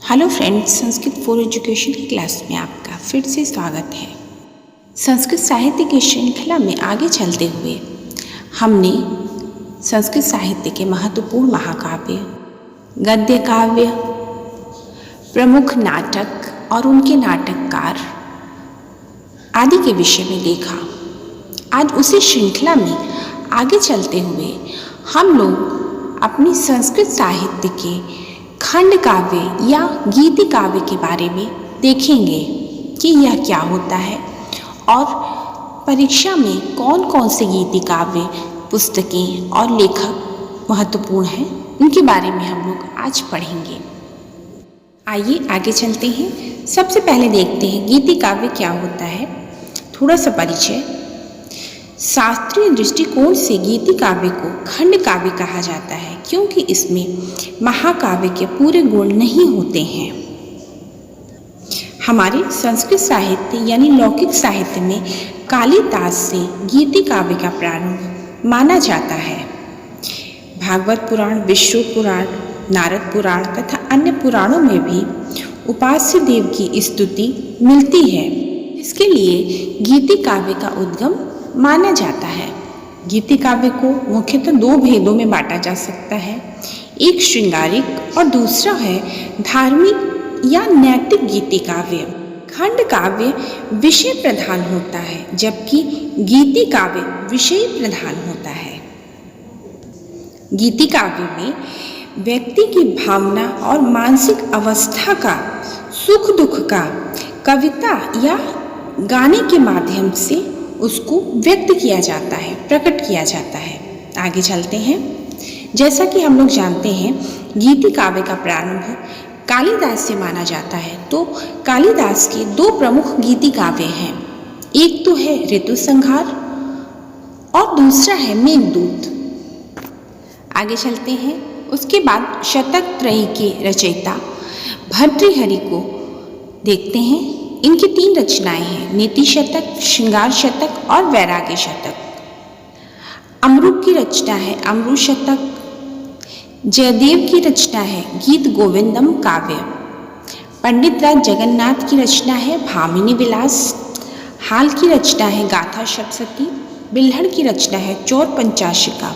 Hello friends, Sanskrit for education की class में आपका फिर से स्वागत है। संस्कृत साहित्य की श्रृंखला में आगे चलते हुए हमने संस्कृत साहित्य के महत्वपूर्ण महाकाव्य, गद्य काव्य, प्रमुख नाटक और उनके नाटककार आदि के विषय में देखा। आज उसी श्रृंखला में आगे चलते हुए हम लोग अपनी संस्कृत साहित्य के खंड काव्य या गीति काव्य के बारे में देखेंगे कि यह क्या होता है और परीक्षा में कौन कौन से गीति काव्य पुस्तकें और लेखक महत्वपूर्ण हैं, उनके बारे में हम लोग आज पढ़ेंगे। आइए आगे चलते हैं। सबसे पहले देखते हैं गीति काव्य क्या होता है। थोड़ा सा परिचय। शास्त्रीय दृष्टिकोण से गीति काव्य को खंड काव्य कहा जाता है क्योंकि इसमें महाकाव्य के पूरे गुण नहीं होते हैं। हमारे संस्कृत साहित्य यानी लौकिक साहित्य में कालिदास से गीति काव्य का प्रारंभ माना जाता है। भागवत पुराण, विष्णु पुराण, नारद पुराण तथा अन्य पुराणों में भी उपास्य देव की स्तुति मिलती है, इसके लिए गीति काव्य का उद्गम माना जाता है। गीति काव्य को मुख्यतः दो भेदों में बांटा जा सकता है, एक श्रृंगारिक और दूसरा है धार्मिक या नैतिक गीति काव्य। खंड काव्य विषय प्रधान होता है जबकि गीति काव्य विषय प्रधान होता है। गीति काव्य में व्यक्ति की भावना और मानसिक अवस्था का, सुख दुख का कविता या गाने के माध्यम से उसको व्यक्त किया जाता है, प्रकट किया जाता है। आगे चलते हैं। जैसा कि हम लोग जानते हैं गीति काव्य का प्रारंभ कालिदास से माना जाता है, तो कालिदास के दो प्रमुख गीति काव्य हैं। एक तो है ऋतुसंहार और दूसरा है मेघदूत। आगे चलते हैं। उसके बाद शतक त्रयी के रचयिता भर्तृहरि को देखते हैं। इनकी 3 रचनाएं हैं, नीति शतक, श्रृंगार शतक और वैराग्य शतक। अमरुक की रचना है अमरु शतक। जयदेव की रचना है गीत गोविंदम काव्य। पंडित राज जगन्नाथ की रचना है भामिनी विलास। हाल की रचना है गाथा सप्तशती। बिल्हड़ की रचना है चौर पंचाशिका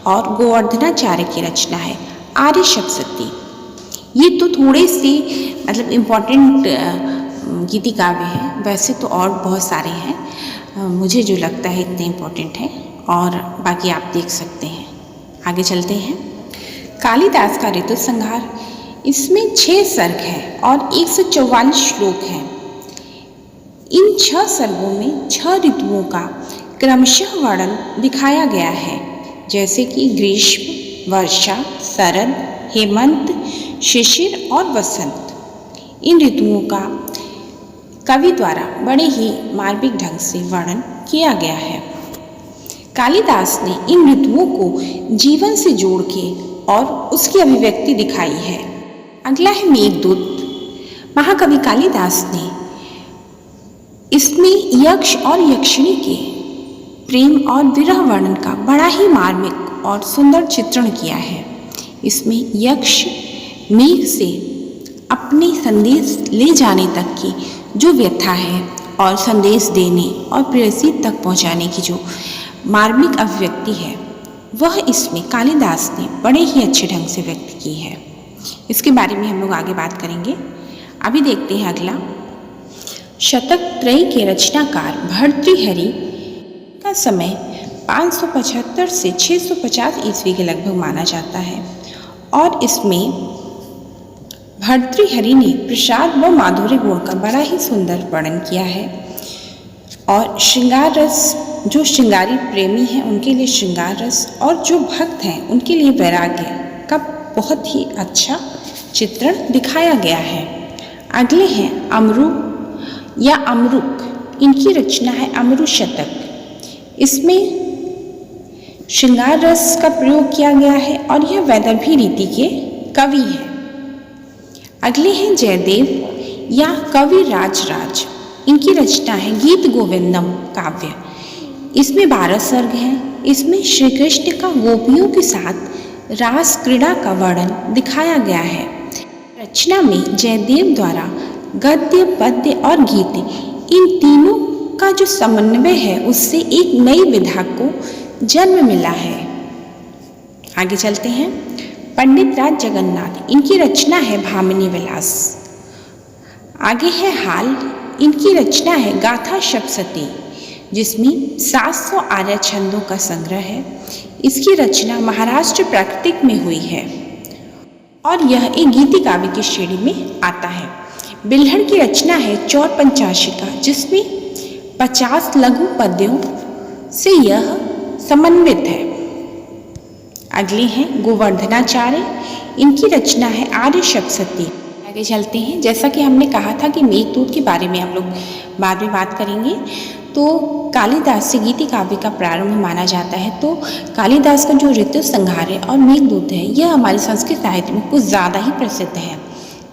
और गोवर्धनाचार्य की रचना है आर्य सप्तशती। ये तो थोड़े से इम्पोर्टेंट गीति काव्य है, वैसे तो और बहुत सारे हैं, मुझे जो लगता है इतने इम्पोर्टेंट हैं और बाकी आप देख सकते हैं। आगे चलते हैं। कालिदास का ऋतुसंहार, इसमें 6 सर्ग हैं और 144 श्लोक हैं। इन 6 सर्गों में 6 ऋतुओं का क्रमशः वर्णन दिखाया गया है, जैसे कि ग्रीष्म, वर्षा, शरद, हेमंत, शिशिर और वसंत। इन ऋतुओं का कवि द्वारा बड़े ही मार्मिक ढंग से वर्णन किया गया है। कालिदास ने इन ऋतुओं को जीवन से जोड़ के और उसकी अभिव्यक्ति दिखाई है। अगला है मेघदूत। महाकवि कालिदास ने इसमें यक्ष और यक्षिणी के प्रेम और विरह वर्णन का बड़ा ही मार्मिक और सुंदर चित्रण किया है। इसमें यक्ष मेघ से अपने संदेश ले जाने तक की जो व्यथा है और संदेश देने और प्रेयसी तक पहुंचाने की जो मार्मिक अभिव्यक्ति है, वह इसमें कालिदास ने बड़े ही अच्छे ढंग से व्यक्त की है। इसके बारे में हम लोग आगे बात करेंगे। अभी देखते हैं अगला। शतक त्रयी के रचनाकार भर्तृहरि का समय 575 से 650 ईस्वी के लगभग माना जाता है और इसमें भर्तृहरि ने प्रसाद व माधुर्य गुण का बड़ा ही सुंदर वर्णन किया है और श्रृंगार रस, जो श्रृंगारी प्रेमी हैं उनके लिए श्रृंगार रस और जो भक्त हैं उनके लिए वैराग्य का बहुत ही अच्छा चित्रण दिखाया गया है। अगले हैं अमरु या अमरुक। इनकी रचना है अमरु शतक। इसमें श्रृंगार रस का प्रयोग किया गया है और यह वैदर्भी रीति के कवि हैं। अगले हैं जयदेव या कवि राजराज। इनकी रचना है गीत गोविंदम काव्य। इसमें 12 सर्ग हैं। इसमें श्री कृष्ण का गोपियों के साथ रास क्रीड़ा का वर्णन दिखाया गया है। रचना में जयदेव द्वारा गद्य, पद्य और गीत इन तीनों का जो समन्वय है उससे एक नई विधा को जन्म मिला है। आगे चलते हैं। पंडित राज जगन्नाथ, इनकी रचना है भामिनी विलास। आगे है हाल, इनकी रचना है गाथा सप्तशती, जिसमें 700 आर्य छंदों का संग्रह है। इसकी रचना महाराष्ट्र प्राकृतिक में हुई है और यह एक गीति काव्य की श्रेणी में आता है। बिल्हड़ की रचना है चौर पंचाशिका, जिसमें 50 लघु पद्यों से यह समन्वित है। अगले हैं गोवर्धनाचार्य, इनकी रचना है आर्य सप्तशती। आगे चलते हैं। जैसा कि हमने कहा था कि मेघदूत के बारे में हम लोग बाद में बात करेंगे, तो कालिदास से गीति काव्य का प्रारंभ माना जाता है। तो कालिदास का जो ऋतु संहार है और मेघदूत है, यह हमारे संस्कृत साहित्य में कुछ ज़्यादा ही प्रसिद्ध है।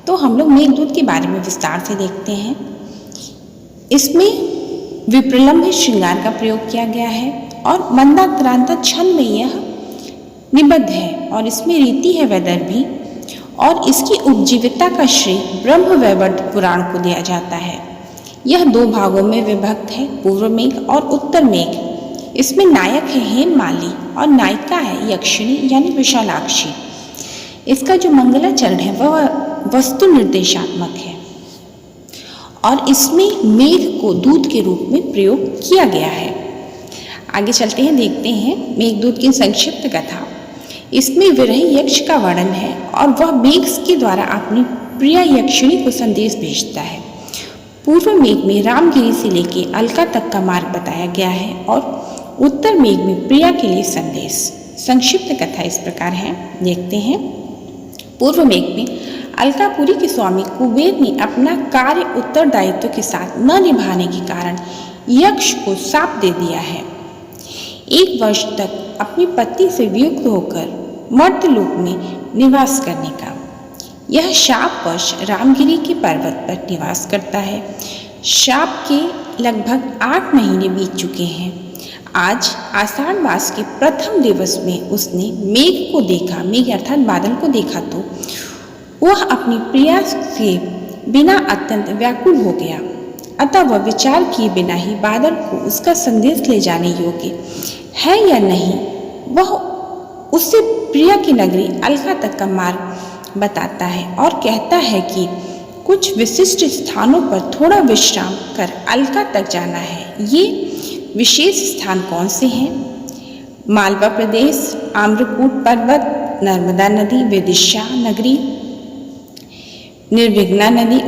तो हम लोग मेघदूत के बारे में विस्तार से देखते हैं। इसमें विप्रलंभ श्रृंगार का प्रयोग किया गया है और मंदाक्रांत छंद में यह निबद्ध है और इसमें रीति है वैदर्भी और इसकी उपजीविता का श्रेय ब्रह्म वैवर्त पुराण को दिया जाता है। यह 2 भागों में विभक्त है, पूर्व मेघ और उत्तर मेघ। इसमें नायक है हेममाली और नायिका है यक्षिणी यानी विशालाक्षी। इसका जो मंगलाचरण है वह वस्तु निर्देशात्मक है और इसमें मेघ को दूत के रूप में प्रयोग किया गया है। आगे चलते हैं, देखते हैं मेघदूत की संक्षिप्त कथा। इसमें विरही यक्ष का वर्णन है और वह मेघ के द्वारा अपनी प्रिय यक्षिणी को संदेश भेजता है। पूर्व मेघ में रामगिरी से लेके अलका तक का मार्ग बताया गया है और उत्तर मेघ में प्रिया के लिए संदेश। संक्षिप्त कथा इस प्रकार है, देखते हैं। पूर्व मेघ में अलकापुरी के स्वामी कुबेर ने अपना कार्य उत्तरदायित्व के साथ न निभाने के कारण यक्ष को शाप दे दिया है 1 वर्ष तक अपनी पत्नी से वियुक्त होकर मर्त्यलोक में निवास करने का। यह शापवश रामगिरी के पर्वत पर निवास करता है। शाप के लगभग 8 महीने बीत चुके हैं। आज आषाढ़ मास के प्रथम दिवस में उसने मेघ को देखा, मेघ अर्थात बादल को देखा, तो वह अपनी प्रिया से बिना अत्यंत व्याकुल हो गया। अतः वह विचार किए बिना ही बादल को उसका संदेश ले जाने योग्य है या नहीं, वह उससे प्रिया की नगरी अलका तक का मार्ग बताता है और कहता है कि कुछ विशिष्ट स्थानों पर थोड़ा विश्राम कर अलका तक जाना है। ये विशेष स्थान कौन से हैं? मालवा प्रदेश, आम्रकूट पर्वत, नर्मदा नदी, विदिशा नगरी, निर्विघ्ना नदी,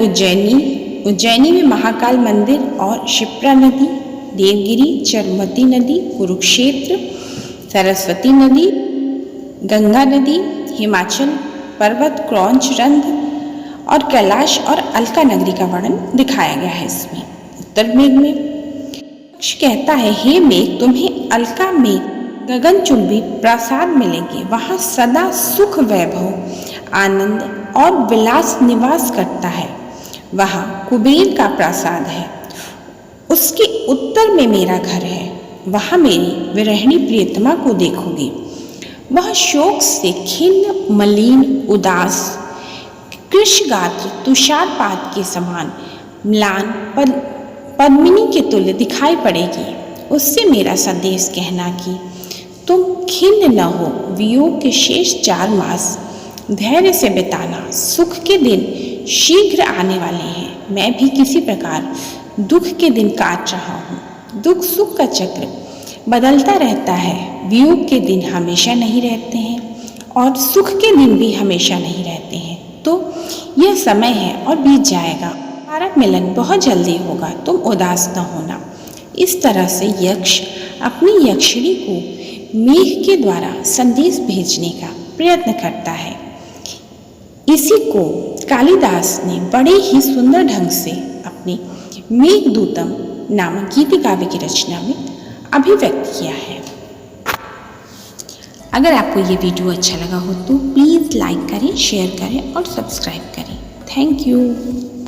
उज्जैनी में महाकाल मंदिर और क्षिप्रा नदी, देवगिरी, चरमती नदी, कुरुक्षेत्र, सरस्वती नदी, गंगा नदी, हिमाचल पर्वत, क्रौंच रंग और कैलाश और अलका नगरी का वर्णन दिखाया गया है। इसमें उत्तर मेघ में यक्ष कहता है, हे मेघ, तुम्हें अलका में गगनचुंबी प्रासाद मिलेंगे। वहाँ सदा सुख, वैभव, आनंद और विलास निवास करता है। वहाँ कुबेर का प्रासाद है। उसके उत्तर में मेरा घर है। वहाँ मेरी विरहिणी प्रियतमा को देखोगे। वह शोक से खिन्न, मलिन, उदास, कृशगात्र तुषारपात के समान म्लान पद्मिनी के तुल्य दिखाई पड़ेगी। उससे मेरा संदेश कहना कि तुम खिन्न न हो। वियोग के शेष 4 मास धैर्य से बिताना। सुख के दिन शीघ्र आने वाले हैं। मैं भी किसी प्रकार दुख के दिन काट रहा हूँ। दुख सुख का चक्र बदलता रहता है। वियोग के दिन हमेशा नहीं रहते हैं और सुख के दिन भी हमेशा नहीं रहते हैं। तो यह समय है और बीत जाएगा। हमारा मिलन बहुत जल्दी होगा। तुम उदास न होना। इस तरह से यक्ष अपनी यक्षिणी को मेघ के द्वारा संदेश भेजने का प्रयत्न करता है। इसी को कालिदास ने बड़े ही सुंदर ढंग से अपनी मेघदूतम नामक गीति काव्य की रचना में अभिव्यक्त किया है। अगर आपको ये वीडियो अच्छा लगा हो तो प्लीज़ लाइक करें, शेयर करें और सब्सक्राइब करें। Thank you.